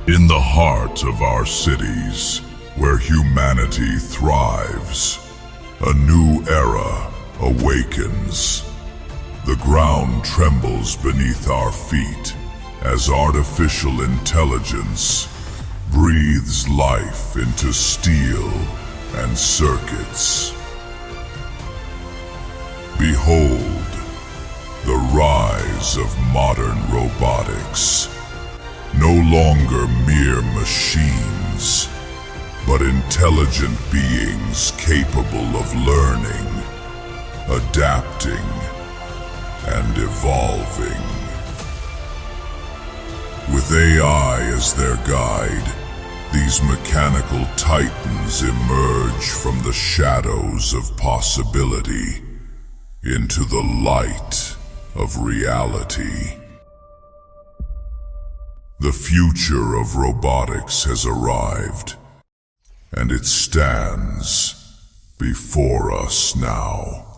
In the heart of our cities, where humanity thrives, a new era awakens. The ground trembles beneath our feet as artificial intelligence breathes life into steel and circuits. Behold, the rise of modern robotics. No longer mere machines, but intelligent beings capable of learning, adapting, and evolving. With AI as their guide, these mechanical titans emerge from the shadows of possibility into the light of reality. The future of robotics has arrived, and it stands before us now.